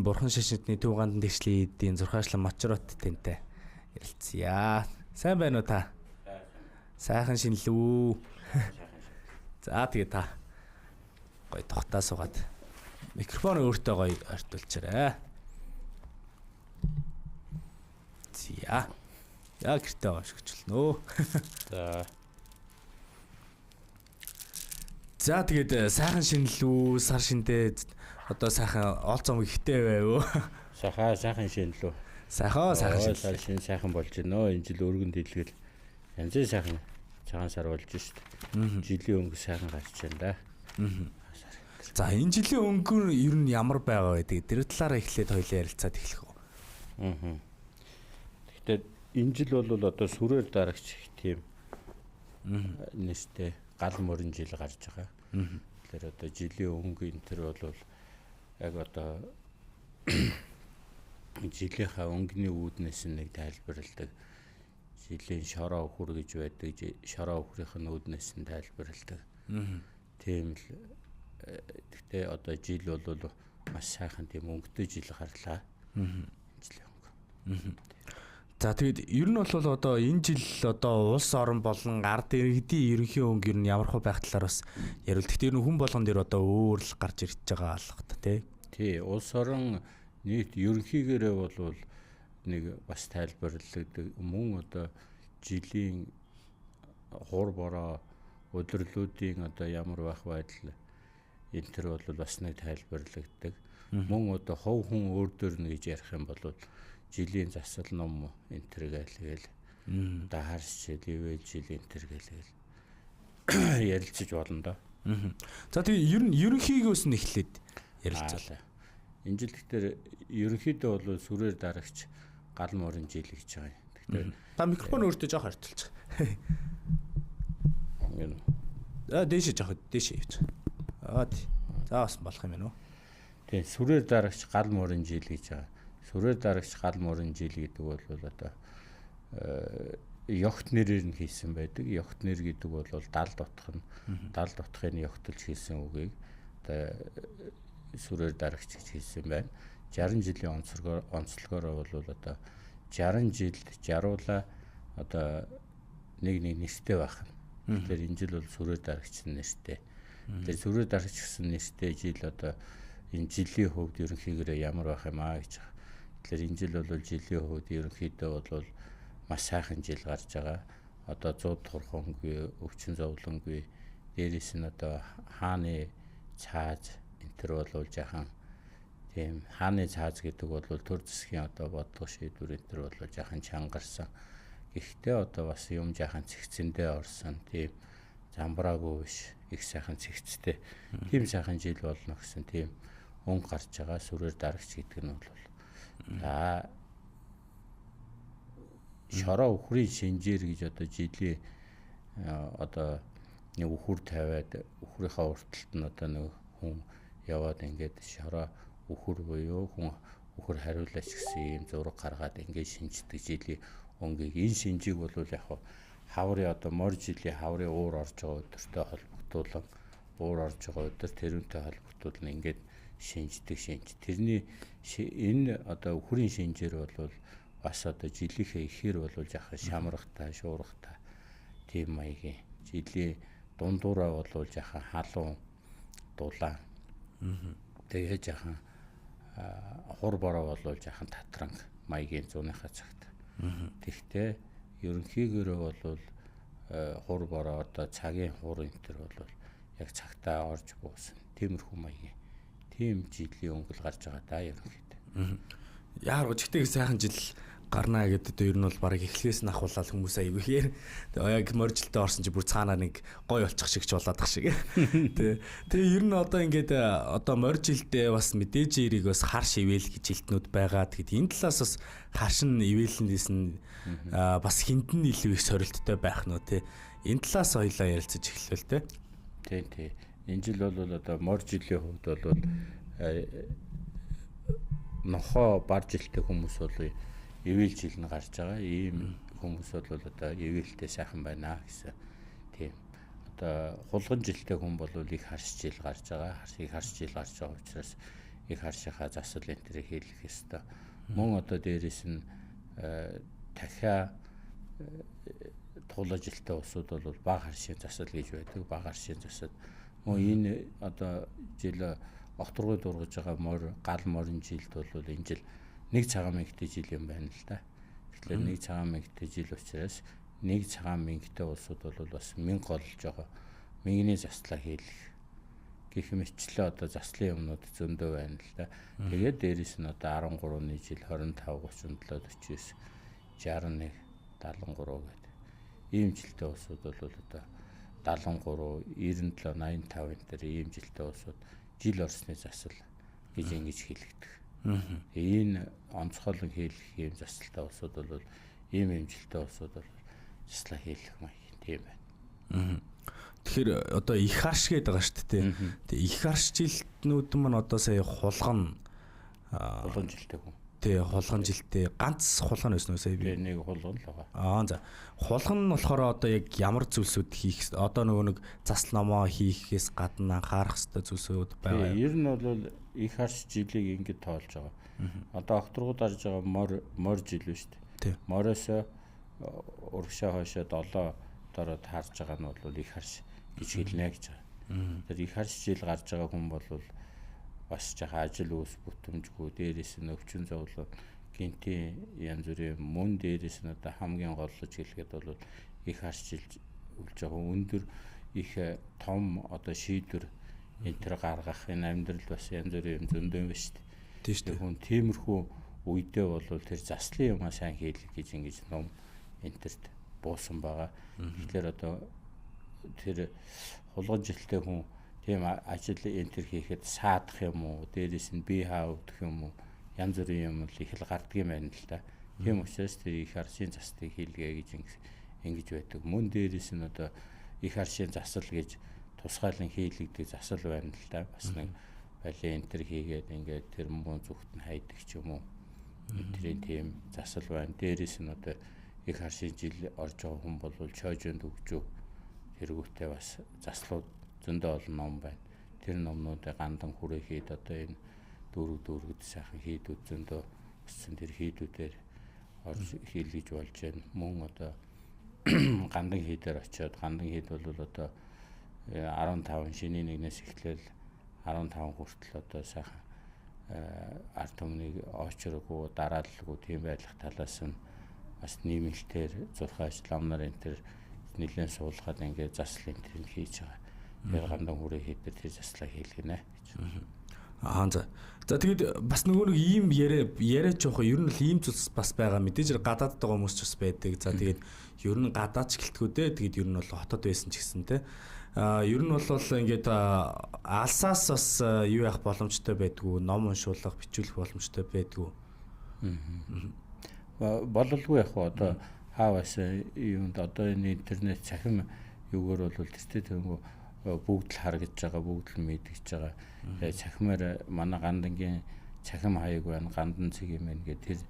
өнөөдөр бурхан шашинтны төв гандан тэгшлийн эдийн зурхаачлан мочрот тэнтэй ярилцъя. Сайн байна уу та? Сайхан шинэлүү. За тэгээ та гоё тогтаа суугаад микрофон өөртөө гоё ойртуулчаарай. За. Яг гэртээ ашиглуулнө. За тэгээд сайхан шинэлүү, сар шиндээ одоо сайхан олцом ихтэй байв. Сайхан шинэлүү. Сайхан сар шин сайхан болж байна. Энэ жил өргөн дэлгэл янзын сайхан цагаан сар болж шít. Жилийн өнгө сайхан гарч байна да. За энэ жилийн өнгө ер нь ямар байгаа вэ? Тэр талаараа эхлээд хоёлаа ярилцаад эхлэх үү. Гэхдээ энэ жил бол одоо сүрээр дарагч тийм нэртэй гал мөрөн жил гарч байгаа. Тэгэхээр одоо жилийн өнгө энэ төр бол яг одоо жилийнхаа өнгөний үүднээс нэг тайлбарладаг. Жилийн шороо өхөр гэж байдаг. Шороо өхрийнх нь үүднээс нь тайлбарладаг. Тийм л гэхдээ одоо жил бол маш сайхан тийм өнгөтэй жил гарлаа. Жилийн өнгө. За тэгээд ер нь бол одоо энэ жил одоо улс орон болон ард иргэдийн ерөнхий өнгө ер нь ямар хөө байх талаар бас ярил. Гэхдээ ер нь хүн болгон дээр одоо өөр л гарч ирж байгаа алга та тий. Улс орон нийт ерөнхийгээрээ бол нэг бас тайлбарладаг. Мөн одоо жилийн хур бороо өдөрлүүдийн одоо ямар байх байдал энэ төр бол бас нэг тайлбарлагддаг. Мөн одоо хов хүн өөр дөр нь гэж ярих юм бол жилийн засал ном энэ төр гээл одоо харс жил, ивэл жил энэ төр гээл ярилцаж болно да. За тэгээ ер нь ерөнхийгөөс нь эхлээд ярилцлаа. Энэ жил гэхдээ ерөнхийдөө бол сүрээр дарагч гал морын жил гэж байгаа юм. Тэгэхээр та микрофон өөртөө жоох харьцуулж. Дээшээ жоох дээшээ явж. За бас болох юм байна уу? Тийм сүрээр дарагч гал морын жил гэж байгаа. Сүрээр дарагч гал морын жил гэдэг бол одоо ёгт нэрээр нь хийсэн байдаг. Ёгт нэр гэдэг бол дал дутхын ёгтолж хийсэн үгийг одоо сүрээр дарагч гэж хэлсэн байна. 60 жилийн онцлогоор бол одоо 60 жилд жаруула одоо нэг нэртэй байх нь. Тэгэхээр энэ жил бол сүрээр дарагч нэртэй. Тэгэхээр сүрээр дарагч гэсэн нэртэй жил одоо энэ жилийн хувьд ерөнхийдөө ямар байх юм аа гэж байгаа. Тэгэхээр энэ жил бол жилийн хувьд ерөнхийдөө бол маш сайхан жил гарч байгаа. Одоо 100 турхангүй, өвчин зовлонгүй, дээрээс нь одоо хааны цааз энэ төр бол жахан тийм хааны цааз гэдэг бол төр засгийн одоо бодлого шийдвэр энэ төр бол жахан чангарсан. Гэхдээ одоо бас юм жахан цэгцэндээ орсон тийм замбраагүй биш их сайхан цэгцтэй тийм сайхан жил болно гэсэн тийм өнгө гарч байгаа. Сүрээр дарагч гэдэг нь бол за шороо өхрийн шинжээр гэж одоо жилийн одоо нэг өхөр тавиад өхрийнхээ урталт нь одоо нэг хүн яваад ингээд шороо өхөр буюу хүн өхөр хариулаач гэсэн юм зураг гаргаад ингээд шинждэг жилийн өнгийг энэ шинжийг бол яг хаврын одоо мор жилийн хаврын уур орж байгаа өдөртэй холбогдуулан уур орж байгаа өдөр тэрүүнтэй холбогдуулан ингээд шинждэг шинж. Тэрний энэ одоо өхрийн шинжээр бол бас одоо жилийнхээ ихээр бол жаахан шамрахтай, шуурхтай тийм маягийн жилийн дундуураа бол жаахан халуун дулаан. Тэгээ жаахан хур бороо бол жаахан татранг маягийн зууныхаа цагт. Тэгтээ ерөнхийдөө бол хур бороо одоо цагийн хур энэ төр бол яг цагтаа орж буусан. Тиймэрхүү маягийн тийм жилийн өнгөл гарч байгаа да ерөнхийдөө. Яар гожигтэй сайхан жил гарнаа гэдэг дээр нь бол бараг эхлээс нь ахуулаад хүмүүс аягүй. Тэгээ яг моржилтээ орсон чи бүр цаанаа нэг гой болчих шиг ч болоод тах шиг. Тэгээ ер нь одоо ингээд одоо моржилтээ бас мэдээж эрийг бас харш ивэл гэж хэлтнүүд байгаа. Тэгэд энэ талаас бас харшин ивэлнээс нь бас хинт нь илүү их сорилттой байх нь үү. Энэ талаас хоёлаа ярилцаж эхэлвэл тэ. Тийм. Энэ жил бол одоо моржилтийн хувьд бол нохоо бар жилтэй хүмүүс бол ивэл жил нь гарч байгаа. Ийм хүмүүс бол одоо ивэлтэй сайхан байна гэсэн. Тийм. Одоо хулган жилтэй хүн бол их харш жил гарч байгаа. Их харш жил гарч байгаа учраас их харшихаа засал энэ төр хийлгэх ёстой. Мөн одоо дээрээс нь дахиа туулажилттай улсууд бол бага харшийн засал гэж байдаг. Бага харшийн засал мөн энэ одоо жил огторгой дургаж байгаа гал морин жилд бол энэ жил нэг цагаан мөнгөтэй жил юм байна л да. Тэгэхээр нэг цагаан мөнгөтэй жил учраас нэг цагаан мөнгөтэй улсууд бол бас мянга олж байгаа мөнгөний заслаа хийлгэх гэх мэтчлээ одоо заслын юмнууд зөндөө байна л да. Тэгээд дээрээс нь одоо 13-ны жил 25 37 49 61 73 гэдэг ийм жилтэй улсууд бол одоо 73 97 85 энэ төр ийм жилтэй улсууд жил орсны засал гэж ингэж хэлэгдэх. Энэ онцгойлон хийлгэх ийм засалтай улсууд бол ийм жилтэй улсууд бол заслаа хийлгэх маяг тийм байна. Тэгэхээр одоо их харш гэдэг байгаа шүү дээ. Тэгээ их харш жилтнүүд маань одоо сая хулган жилтэй хүн. Тэгээ хулган жилтэй ганц хулган байсан уу сая би? Нэг хулган л байгаа. За. Хулган нь болохоор одоо яг ямар зүйлсүүд хийх одоо нөгөө нэг засал номоо хийхээс гадна анхаарах ёстой зүйлсүүд байгаа. Ер нь бол их харш жилийг ингэж тоолж байгаа. Одоо огторгууд арж байгаа мор жил ба шүү дээ. Мороос урагшаа хойшоо 7 дороо таарж байгаа нь бол их харш гэж хэлнэ гэж байгаа. Тэр их харш жил гарч байгаа хүн бол бас жаахан ажил үүс бүтэмжгүй дээрээс нь өвчин зовлон гинтийн янз бүрийн мөн дээрээс нь одоо хамгийн голлож хэлэхэд бол их харш жил үлж байгаа өндөр их том одоо шийдвэр энэ төр гаргах энэ амьдрал бас янз бүрийн юм зөндөө юм ба шүү дээ. Тийм шүү дээ. Хүн тиймэрхүү үедээ бол тэр заслын юмаа сайн хийлгэх гэж ингэж ном энэ төрт буусан байгаа. Тэгэхээр одоо тэр хулган жилтэй хүн тийм ажил энэ төр хийхэд саадах юм уу, дээрээс нь бие хаавдах юм уу, янз бүрийн юм л их л гардаг юм байна л да. Тийм учраас тэр их харшийн застыг хийлгээ гэж ингэж байдаг. Мөн дээрээс нь одоо их харшийн засал гэж тусгайлан хийлгдэг засал байна л да. Бас нэг балет энэ төр хийгээд ингээд тэр мөн зүгт нь хайдаг ч юм уу. Тэрийн тийм засал байна. Дээрээс нь одоо их харшийн жил орж байгаа хүн бол чойжонд өгжөө тэргүүтээ бас заслууд зөндөө олон ном байна. Тэр номнуудыг гандан хүрээхэд одоо энэ дүүргд сайхан хийдүүд зөндөө өссөн тэр хийдүүдээр орж хийлгэж болж байна. Мөн одоо гандан хийдээр очиод гандан хийд бол одоо 15 шинийн нэгнээс эхлээл 15 хүртэл одоо сайхан ард түмнийг очроогүй дараалалгүй тийм байх талаас нь бас нийгэмлэлтээр зурхай ажилламнаар энэ төр нэлээд суулгаад ингээд засал энэ төр хийж байгаа. Тэр гандан хүрээ хийдээр тэр заслаа хийлгэнэ гэж. За. За тэгэд бас нөгөө нэг ийм яриа жоох ер нь л ийм зүйлс бас байгаа мэдээж гадаадд байгаа хүмүүс ч бас байдаг. За тэгээд ер нь гадаач гэлтгүүдээ тэгээд ер нь бол хотод байсан ч гэсэн те. Ер нь бол ингээд алсаас бас юу яах боломжтой байдгүй, ном уншуулах, бичүүлэх боломжтой байдгүй. Бололгүй яг одоо хааваас юунд одоо энэ интернет цахим юугаар бол тэртээ тэнгүү бүгд л харагдж байгаа, бүгд л мэдгэж байгаа. Цахимаар манай гандангийн цахим хаяг байна, гандан цэг юм байна гэдэг тэр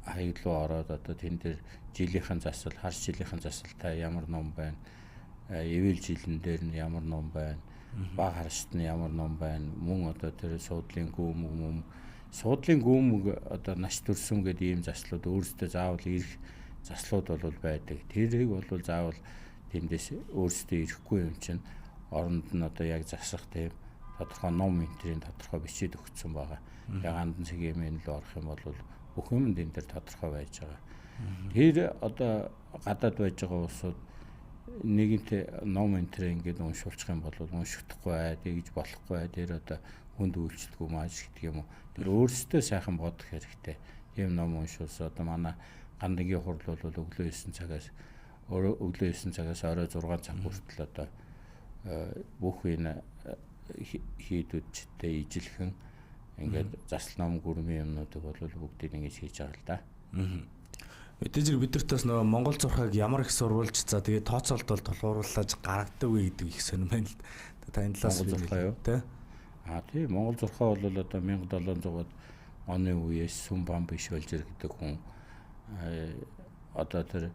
хаяг руу ороод одоо тэн дээр жилийнхэн засал, харш жилийнхэн засалтай ямар ном байна, эвэл жилэн дээр нь ямар ном байна, баг харшд нь ямар ном байна, мөн одоо тэр суудлын гүмэг одоо наш төрсөн гэдэг ийм заслууд өөрсдөө заавал ирэх заслууд бол байдаг. Тэрийг бол заавал тэндээс өөрсдөө ирэхгүй юм чинь оронд нь одоо яг засах тийм тодорхой ном энтрийн тодорхой бичээд өгсөн байгаа. Яг гандан цэгийн л орох юм бол бүх юм энэ дээр тодорхой байж байгаа. Тэр одоо гадаад байж байгаа улсууд нэгэнт ном энтрийн ингээд уншуулчих юм бол уншихдаггүй бай, тэгж болохгүй бай. Тэр одоо хүнд үйлчлэхгүй мааж гэдэг юм уу. Тэр өөрсдөө сайхан бодох хэрэгтэй. Ийм ном уншуулсан одоо манай гандангийн хурал бол өглөө 9 цагаас орой 6 цаг хүртэл одоо бүх энэ хийдүүдтэй ижилхэн ингээд засал ном гүрмийн юмнуудыг бол бүгдийг ингэж хийж байгаа л да. Мэдээж бидэрт бас нөгөө Монгол зурхаг ямар их сурвалж за тэгээ тооцоолт бол тулгуурлаж гаргадаг вэ гэдэг их сонирм байна л да. Таны талаас Монгол зурхаа юу? Тэ. Тийм Монгол зурхаа бол одоо 1700 оны үеэс сүм бам биш болж ирдэг хүн одоо тэр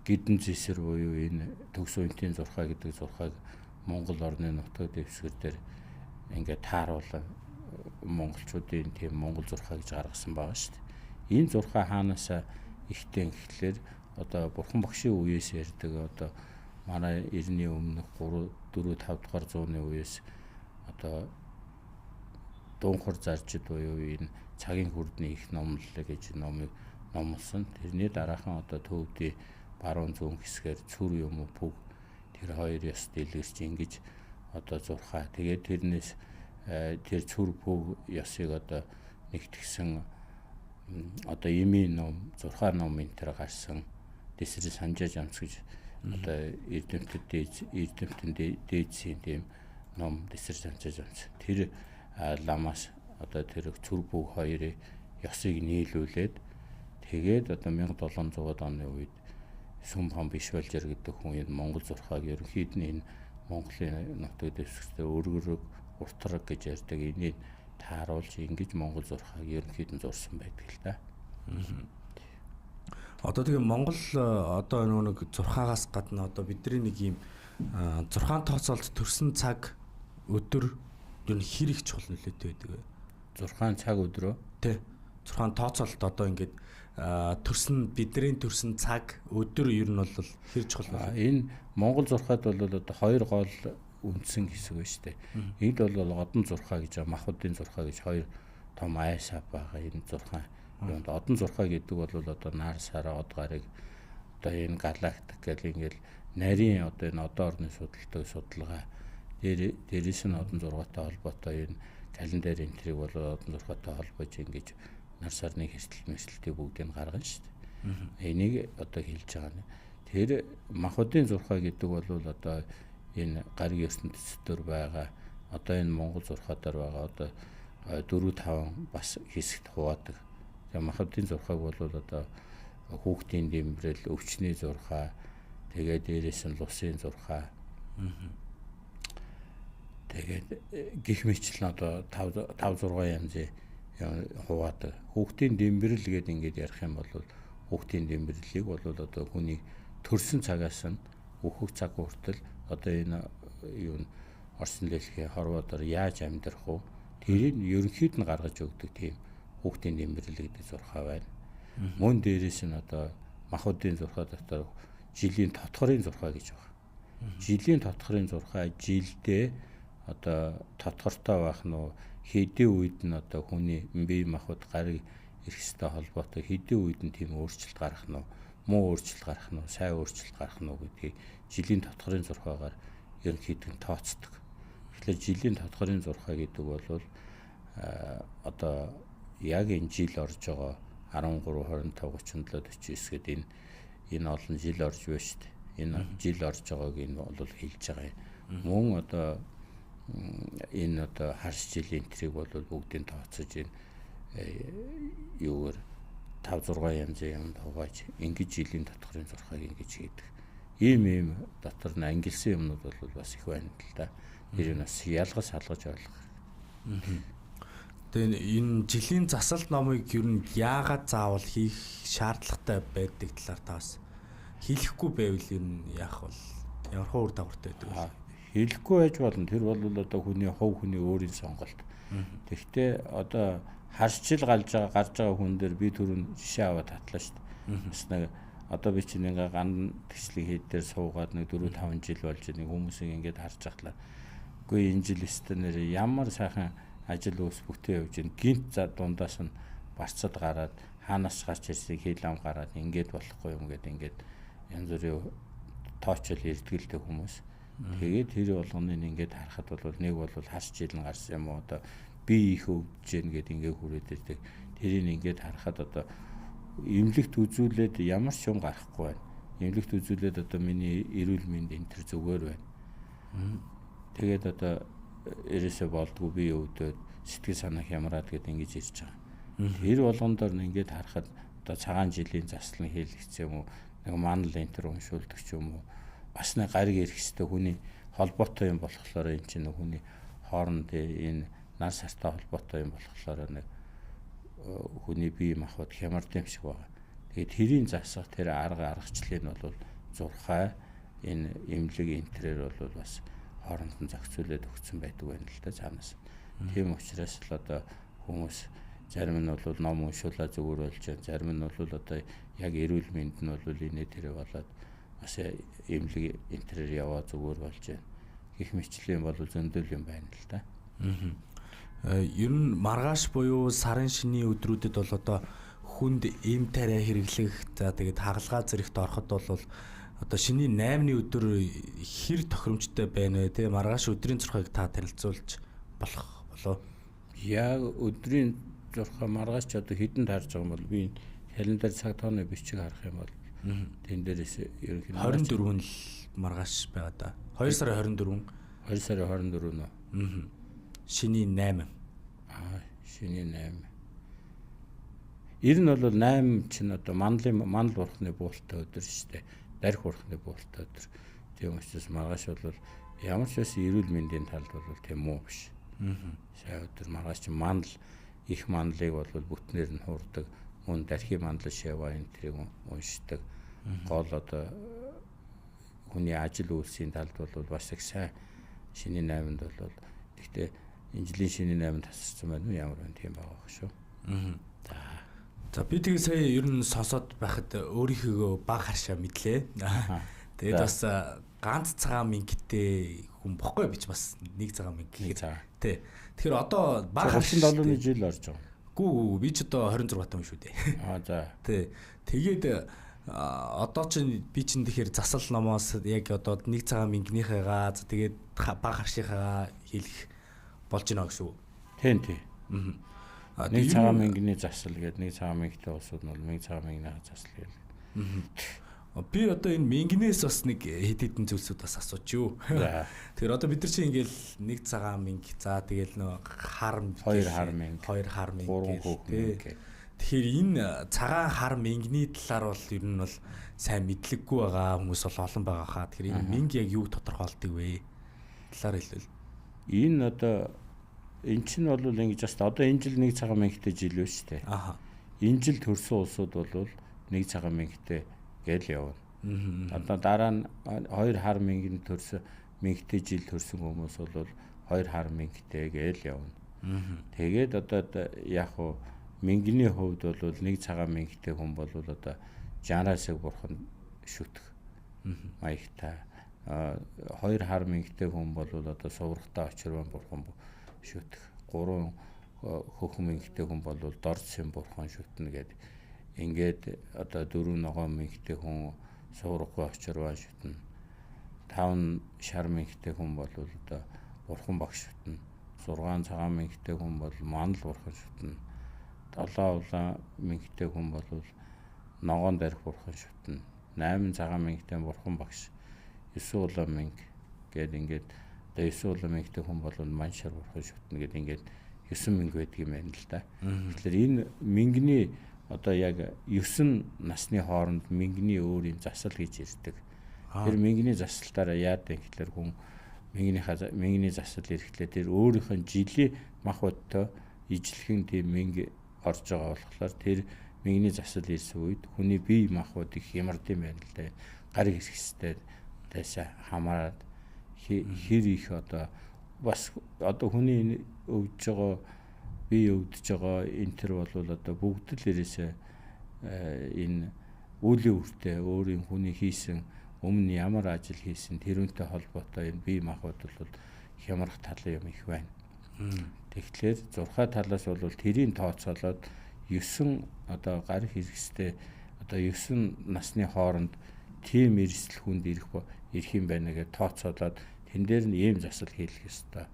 гидэн зэсэр буюу энэ төгс үеийн зурхаа гэдэг зурхааг Монгол орны нутаг дэвсгэр дээр ингээд тааруулан монголчуудын тийм монгол зурхаа гэж гаргасан байгаа шүү дээ. Энэ зурхаа хаанаас ихтэй гэхлээр одоо бурхан багшийн үеэс ярьдаг одоо манай 90-ийн өмнөх 3 4 5 дугаар зууны үеэс одоо дуунхар заржид буюу энэ цагийн хүрдний их номлол гэж номыг номлосон. Тэрний дараахан одоо төвдийн баруун зүүн хэсгээр цүр юм уу пүг тэр хоёр ёс дэлгэрч ингэж одоо зурхаа. Тэгээд тэрнээс тэр цүр пүг ёсыг одоо нэгтгсэн одоо имийн ном, зурхаа ном энэ төр гарсан. Дэсрэ санжааж амц гэж одоо эрдэмтэн дээдсийн тийм ном дэсрэ санжааж амц. Тэр ламаас одоо тэр цүр пүг хоёрын ёсыг нийлүүлээд тэгээд одоо 1700-аад оны үед Сүм хаан Бишвалжир гэдэг хүн энэ Монгол зурхааг ерөнхийд нь энэ Монголын нутаг дэвсгэртээ өргөрөг уртраг гэж ярьдаг энийг тааруулж ингэж Монгол зурхааг ерөнхийд нь зурсан байдаг л да. Одоо тэгээ Монгол одоо нэг зурхаагаас гадна одоо бидний нэг юм зурхаан тооцоолт төрсөн цаг өдөр юу н хэрэг чухал нөлөөтэй байдаг вэ? Зурхаан цаг өдрөө тий. Зурхаан тооцоолт одоо ингээд төрсөн бидний төрсөн цаг өдөр ер нь бол хэр чухал байна. Энэ Монгол зурхаад бол одоо хоёр гол үндсэн хэсэг байна шүү дээ. Энд бол одон зурхаа гэж махбодын зурхаа гэж хоёр том айсап байгаа энэ зурхаа. Юунд одон зурхаа гэдэг бол одоо нар сараа од гарыг одоо энэ галактик гэл ингээл нарийн одоо энэ одон орны судалгаа дээрээс нь одон зургаатай холбоотой энэ календар энтриг бол одон зургаатай холбож ингэж нар сарны хэсэлт мэсэлтийг бүгдийг гаргана шүү дээ. Энийг одоо хэлж байгаа нь. Тэр махбодын зурхаа гэдэг бол одоо энэ гариг ертөнцийн байгаа одоо энэ Монгол зурхаатаар байгаа одоо 4-5 бас хэсэгт хуваадаг. Тэгээ махбодын зурхааг бол одоо хүүхдийн дэмбэрэл, өвчний зурхаа, тэгээ дээрээс нь лусын зурхаа. Тэгээд гих мэтлэн одоо 5 6 янзын хуваадаг. Хүүхдийн дэмбэрэл гэдэг ингээд ярих юм бол хүүхдийн дэмбэрлэлийг бол одоо хүний төрсөн цагаас нь өөхөх цаг хүртэл одоо энэ юу н Орсын дэлхийн хорвоодоор яаж амьдрах вэ? Тэрийг ерөнхийд нь гаргаж өгдөг тийм хүүхдийн дэмбэрлэл гэдэг зурхаа байна. Мөн дээрээс нь одоо махбодын зурхаа дотор жилийн тодхорын зурхаа гэж байна. Жилийн тодхорын зурхаа жилдээ одоо тодхортой байх нь хэдийн үед нь одоо хүний бие махбод гарыг эрхстэй холбоотой хэдийн үед нь тийм өөрчлөлт гарах нь муу өөрчлөлт гарах нь сайн өөрчлөлт гарах нь гэдгийг жилийн тодхорын зурхаагаар ерөнхийд нь тооцдог. Тэгэхээр жилийн тодхорын зурхаа гэдэг бол одоо яг энэ жил орж байгаа 13 25 37 49 гэдэг энэ олон жил орж байна шүү дээ. Энэ жил орж байгааг энэ бол хэлж байгаа юм. Мөн одоо энэ одоо харс жилийн энтриг бол бүгдийг тооцож энэ юугаар 5 6 янзын юм хувааж ингэж жилийн тодхорын зурхааг ингэж хийдэг. Ийм дотор нь ангилсан юмнууд бол бас их байна л да. Тэр нь бас ялгаж салгаж ойлгох. Тэгээ энэ жилийн засалт номыг ер нь яагаад заавал хийх шаардлагатай байдаг талаар та бас хэлэхгүй байвал ер нь яах вэ? Ямар хуур дагавартай байдаг вэ? Хэлэхгүй байж болно. Тэр бол одоо хүний хувь хүний өөрийн сонголт. Тэгэхдээ одоо харшил гарч байгаа хүн дээр би түрүүн жишээ аваад татлаа шүү дээ. Бас нэг одоо би чинь ингээ ган тэгшлэг хэд дээр суугаад нэг 4 5 жил болж нэг хүмүүсийг ингээд харж ахлаа. Үгүй энэ жил өстө нэр ямар сайхан ажил ус бүтээ явж ин гинт за дундаас нь барцад гараад хаанаас гарч ирсийг хийлам гараад ингээд болохгүй юм гээд ингээд янз бүрийн тоочл ирдгэлтэй хүмүүс. Тэгээд тэр болгоныг ингээд харахад бол нэг бол харж жил нь гарсан юм уу одоо би их өвдөж гэн гээд ингээд хүрээд ирдэг. Тэрийг ингээд харахад одоо эмнэлэгт үзүүлээд ямар ч юм гарахгүй байна. Эмнэлэгт үзүүлээд одоо миний эрүүл мэнд энэ төр зүгээр байна. Тэгээд одоо эрээсээ болдгоо би өвдөд сэтгэл санаа хямраад гээд ингэж ирж байгаа. Тэр болгондор ингээд харахад одоо цагаан жилийн заслан хийлгэсэн юм уу нэг манал энтер уншуулдаг ч юм уу бас нэг гариг эрхстэй хүний холбоотой юм болохоор энэ чинь хүний хооронд энэ нар сартай холбоотой юм болохоор нэг хүний бие махбод хямард юм шиг байна. Тэгээд тэрийн засах тэр аргачлалыг нь бол зурхай энэ эмнэлэг энтрээр бол бас хооронд нь зохицуулаад өгсөн байдаг байна л да цаанаас. Тийм учраас л одоо хүмүүс зарим нь бол ном уншуулаа зүгээр болж байна. Зарим нь бол одоо яг эрүүл мэнд нь бол инээ тэрэ болоод бас эмнэлэг интерээр яваа зүгээр болж байна. Гэх мэтчлийн бол зөндөл юм байна л да. Ер нь маргааш буюу сарын шинийн өдрүүдэд бол одоо хүнд эм тариа хэрэглэх за тэгээд хагалгаа зэрэгт ороход бол одоо шинийн 8-ны өдөр хэр тохиромжтой байна вэ? Тэ маргааш өдрийн зурхыг та танилцуулж болох болоо? Яг өдрийн зурхаа маргааш ч одоо хэдэнд харж байгаа юм бол би календар цаг тооны бичиг харах юм бол тэн дээрээс ерөнхийдөө 24-нд л маргааш байгаа да. 2 сарын 24. 2 сарын 24 нөө. Шинийн 8. Шинийн 8. Ер нь бол 8 чинь одоо мандал бурхны буултаа өдөр шүү дээ. Дарих бурхны буултаа өдөр. Тийм учраас маргааш бол ямар ч бас эрүүл мэндийн талд бол тийм үү биш. Сая өдөр маргааш чинь мандал их мандлыг бол бүтнээр нь хуурдаг. Мөн дархи мандал шава энэ тэрийг уншдаг. Гол одоо хүний ажил үйлсийн талд бол бас их сайн шинийн 8-нд бол гэхдээ энэ жилийн шинийн 8-нд тасарсан байна уу ямар байна тийм байгаа байх шүү. За би тэгээ сая ер нь сонсоод байхад өөрийнхөө баг харшаа мэдлээ. Тэгээд бас ганц цагаан мингтэй хүн бохгүй бич бас нэг цагаан минг. Тий. Тэгэхээр одоо баг харшин 37-ны жил орж байгаа. Гүү би ч одоо 26 таон шүү дээ. За. Тий. Тэгээд одоо чинь би чинь тэгэхээр засал номоос яг одоо нэг цагаан мингнийхээгаа тэгээд баг харшийнхаа хэлэх болж байна гэсэн үг. Тийм. Нэг цагаан мингний засал гэдэг нэг цагаан мингтэй улсууд нь бол нэг цагаан мингний засал гэдэг. Би одоо энэ мингнээс бас нэг хэд хэдэн зүйлсүүд бас асууч юу. Тэгэхээр одоо бид нар чинь ингээл нэг цагаан минг за тэгэл нөө хоёр хар минг гэх. Тэгэхээр энэ цагаан хар мингний талаар бол ер нь бол сайн мэдлэггүй байгаа хүмүүс бол олон байгаа хаа. Тэгэхээр энэ минг яг юу тодорхойлдог вэ? Талаар хэлвэл. Энэ одоо эн чинь бол ингэж бас одоо энэ жил нэг цагаан мингтэй жил байна шүү дээ. Энэ жил төрсэн улсууд бол нэг цагаан мингтэй гэл явна. Одоо дараа нь 2 хар мингэн төрсөн мингтэй жил төрсэн хүмүүс бол 2 хар мингтэй гэл явна. Тэгээд одоо яг уу мингний хувьд бол нэг цагаан мингтэй хүн бол одоо жанаасыг бурхан шүтэх маягтай. 2 хар мингтэй хүн бол одоо суврахтаа очирван бурхан шүтэх. 3 хөхөн мингтэй хүн бол дорцсын бурхан шүтнэ гэдэг. Ингээд одоо 4 ногоон мингтэй хүн суурахгүй очирваа шүтнэ. 5 шар мингтэй хүн бол одоо бурхан багш шүтнэ. 6 цагаан мингтэй хүн бол мандал бурхан шүтнэ. 7 улаан мингтэй хүн бол ногоон дарих бурхан шүтнэ. 8 цагаан мингтэй бурхан багш. 9 улаан минг гээд ингээд одоо 9 улаан мингтэй хүн бол маншар бурхан шүтнэ гэдэг ингээд 9 минг байдаг юм байна л да. Тэгэхээр энэ мингний одоо яг 9 насны хооронд мингний өөрийн засал гэж ирдэг. Тэр мингний засалтаараа яадаг гэхээр хүн мингний засал ирэхлээр тэр өөрийнх нь жилийн мах бодтой ижлэхэн тийм минг орж байгаа болохоор тэр мингний засал ирсэн үед хүний бие махбод их ямард юм байна л да. Гар хэсэгтэй дэсэ хамаарад хэр их одоо бас одоо хүний өвдөж байгаа бие өвдөж байгаа энэ төр бол одоо бүгд л ирээсээ энэ үлийн үртэй өөрийн хүний хийсэн өмнө ямар ажил хийсэн тэрүүнтэй холбоотой энэ бие махбод бол хямрах тал юм их байна. Тэгэхээр 6 талаас бол тэрийг тооцоолоод 9 одоо гар хэрэгстэй одоо 9 насны хооронд тийм эрсдэл хүнд ирэх юм байна гэж тооцоолоод тэн дээр нь ийм засал хийх ёстой.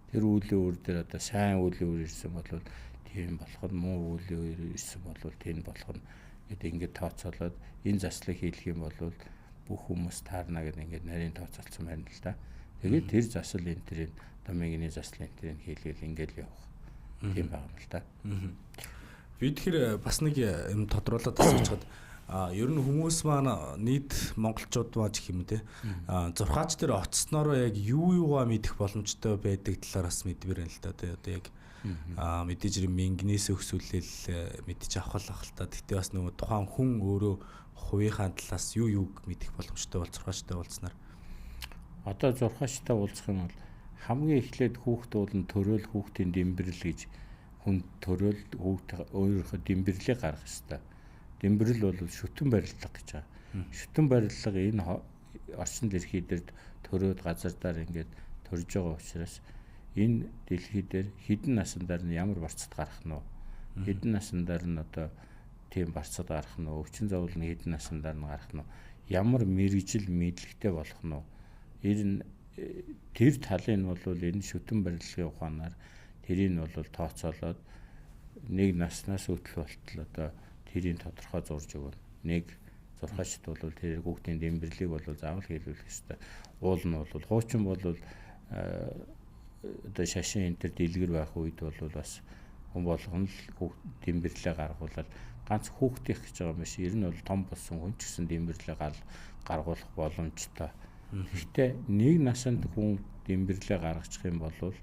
Тэр үлийн үр дээр одоо сайн үлийн үр ирсэн бол тийм болох нь муу үлийн үр ирсэн бол тийм болох нь гэдэг ингээд тооцоолоод энэ заслыг хийх юм бол бүх хүмүүс таарна гэдэг ингээд нарийн тооцоолсон байна л да. Тэгээд тэр засал энэ тэрийн одоо мэгний засал энэ тэрийг хийлгээл ингээд явах. Тийм байна л да. Би тэгэхээр бас нэг юм тодруулаад асуучаад ер нь хүмүүс маань нийт монголчууд бааж гэх юм те зурхаач дээр оцсноороо яг юугаа мэдэх боломжтой байдаг талаар бас мэдвэр байна л да. Одоо яг мэдээж мингнээс өксүүлэл мэдчих авах л та. Гэтэ бас нөгөө тухайн хүн өөрөө хувийнхаа талаас юу мэдэх боломжтой бол зурхаачтай уулзнаар. Одоо зурхаачтай уулзах юм бол хамгийн эхлээд хүүхд болон төрөөл хүүхдийн дэмбэрэл гэж хүн төрөөл хүүхд өөрийнхөө дэмбэрлийг гаргах ёстой. Дэмбэрэл бол шүтэн барилга гэж байгаа. Шүтэн барилга энэ орчин дэлхий дээр төрөөд газар дээр ингээд төрж байгаа учраас энэ дэлхий дээр хідэн насандаар нь ямар барцад гарах нь вэ? Хідэн насандаар нь одоо тийм барцад гарах нь вэ? Өвчин зовлон хідэн насандаар нь гарах нь вэ? Ямар мэрэгжил мэдлэгтэй болох нь вэ? Тэр талын нь бол энэ шүтэн барилгын ухаанаар тэрийг нь бол тооцоолоод нэг наснаас өтөл болтол одоо тэрийг тодорхой зурж өгнө. Нэг зурхаачд бол тэр хүүхдийн дэмбэрлийг бол заавал хийлгэх ёстой. Уул нь бол хуучин бол одоо шашин энэ төр дэлгэр байх үед бол бас хүн болгоно л дэмбэрлээ гаргуулаад ганц хүүхдийнх гэж байгаа юм биш. Ер нь бол том болсон хүн ч гэсэн дэмбэрлээ гаргуулах боломжтой. Гэхдээ нэг насанд хүн дэмбэрлээ гаргачих юм бол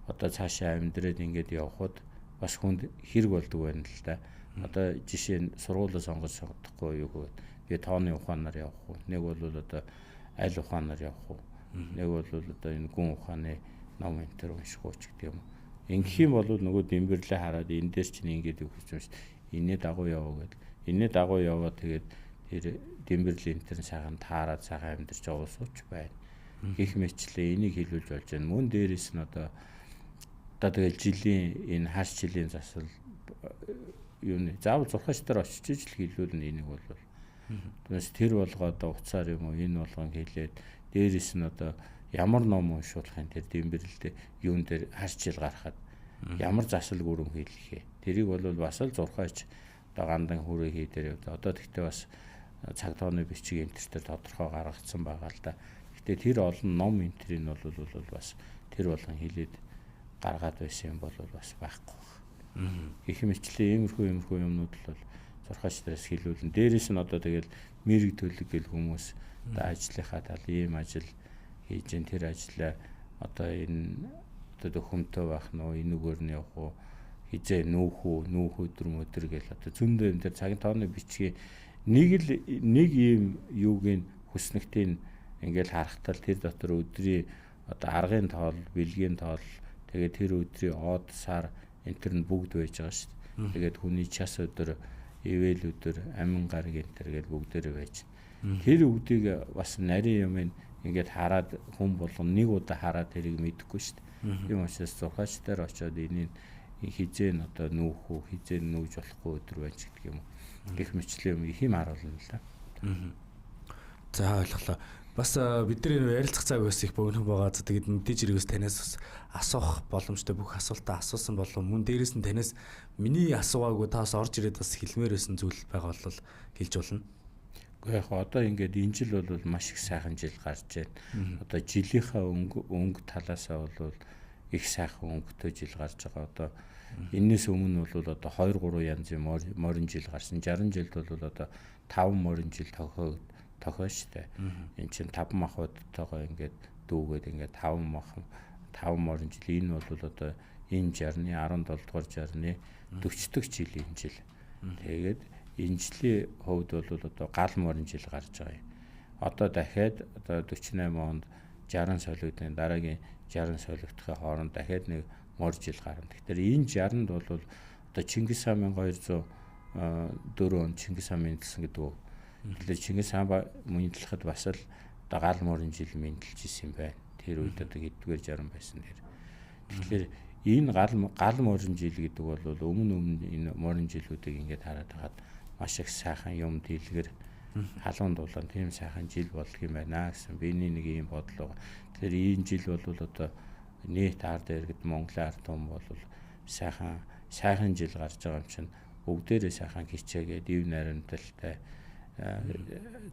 одоо цаашаа амьдрээд ингээд явхад бас хүнд хэрэг болдог байна л да. Одоо жишээ нь сургуулаа сонгохгүй юу гэвэл би тооны ухаанаар явах уу? Нэг бол одоо аль ухаанаар явах уу? Нэг бол одоо энэ гүн ухааны ном энэ төр унших уу ч гэдэг юм. Ингэх юм бол нөгөө дэмбэрлээ хараад энэ дээр чинь ингээд юу гэж юм шүү. Инээ дагуу яваа гэдэг. Инээ дагуу яваа тэгээд тэр дэмбэрлийн энэ төр сайхан таараад сайхан амьдарч байгаа сууч байна. Гэх мэтлээ энийг хэлүүлж болж байна. Мөн дээрээс нь одоо тэгээд жилийн энэ хаш жилийн засал юуны заавал зурхаач дээр очиж ижил хэлүүлнэ энийг бол. Тэгээс тэр болгоод уцаар юм уу энэ болгон хэлээд дээрээс нь одоо ямар ном уншуулахын тэр дэмбэрлэлтэй юун дээр хаш жил гарахад ямар засал гүрэн хэлхээ. Тэрийг бол бас л зурхаач одоо гандан хүрээ хий дээр одоо тэгтээ бас цаг тооны бичиг энэ төр тодорхой гаргацсан байгаа л да. Гэтэ тэр олон ном энтрийг нь бол бас тэр болгон хэлээд гаргаад байсан юм бол бас байхгүй. Их мэтлээ иймэрхүү юмнууд л бол зурхаач дээрээс хэлүүлэн. Дээрээс нь одоо тэгэл мэрэг төлөг гэл хүмүүс одоо ажлынхаа тал ийм ажил хийж гэн тэр ажлаа одоо энэ одоо хөмтөө байх нь энэ үгээр нь явах уу хизээ нүүх өдөр мөдөр гэл одоо зөндөө энэ тэр цагийн тооны бичгийн нэг ийм юуг нь хүснэгтийн ингээл харахтал тэр дотор өдрийн одоо аргын тоол, бэлгийн тоол тэгээд тэр өдрийн од сар энэ төр нь бүгд байж байгаа шүү дээ. Тэгээд хүний час өдөр, ивэл өдөр, амин гар гэнтэр гээд бүгдээрээ байж. Тэр үгдийг бас нарийн юм ингээд хараад хүн болгон нэг удаа хараад тэрийг мэдэхгүй шүү дээ. Тийм учраас зурхаач дээр очиод энийг хизээ нь одоо нүүх үү, хизээ нь нүүж болохгүй өдөр байж гэдэг юм. Гэх мэтлээ юм их юм харуулна л да. За ойлголоо. Бас бидний ярилцах цаг бас их богино байгаа. Тэгээд мэдээж хэрэгс танаас асуух боломжтой бүх асуултаа асуусан болов мөн дээрээс нь танаас миний асуугаагүй таас орж ирээд бас хэлмээр байсан зүйл байгаа бол хэлж болно. Гэхдээ яг одоо ингээд энэ жил бол маш их сайхан жил гарч байна. Одоо жилийнхаа өнгө талаасаа бол их сайхан өнгөтэй жил гарч байгаа. Одоо энэс өмнө бол одоо 2-3 янзын морин жил гарсан. 60 жилд бол одоо 5 морин жил тохио штэ. Энд чинь 5 махбодтойгоо ингээд дүүгээд ингээд 5 морин жил энэ бол одоо энэ 60-ны 17 дугаар 60-ны 40 дахь жилийн жил. Тэгээд энэ жилийн хувьд бол одоо гал морин жил гарч байгаа юм. Одоо дахиад одоо 48 онд 60 солигдын дараагийн 60 солигдохын хооронд дахиад нэг мор жил гарна. Тэгэхээр энэ 60-нд бол одоо Чингис хаан 1204 онд Чингис хаан мэндэлсэн гэдэг үү. Тэгэхээр Чингис хаан мэндэлэхэд бас л одоо гал морин жил мэндэлж исэн юм байна. Тэр үед одоо хэддүгээр 60 байсан дээр. Тэгэхээр энэ гал морин жил гэдэг бол өмнө энэ морин жилүүдийг ингээд хараад хагаад маш их сайхан юм дэлгэр халуун дулаан тийм сайхан жил болдго юм байна гэсэн биний нэг юм бодол байгаа. Тэгэхээр энэ жил бол одоо нийт ард иргэд Монголын ард түмэн бол сайхан жил гарч байгаа юм чинь бүгдээрээ сайхан хичээгээд ив наримталтай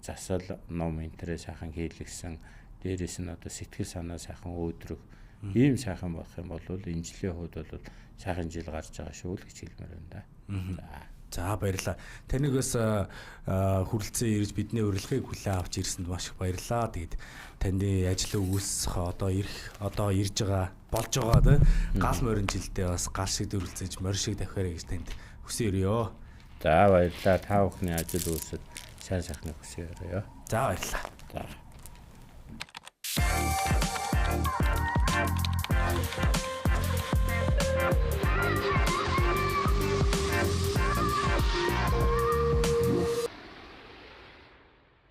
засал ном энтрээ сайхан хийлгсэн дээрээс нь одоо сэтгэл санаа сайхан өөдрөг ийм сайхан болох юм бол энэ жилийн хувьд бол сайхан жил гарч байгаа шүү л гэж хэлмээр байна да. За баярлалаа. Таныг бас хүрэлцэн ирж бидний урилгыг хүлээн авч ирсэнд маш их баярлалаа. Тэгээд таны ажлын үүсэх одоо ирж байгаа болж байгаа гал морин жилдээ бас гал шиг дөрвөлцөж морин шиг давхаарай гэж танд хүсье өрөө. За баярлалаа. Та бүхний ажил үүсэд сайн сайхны хүсье өрөө. За баярлалаа. За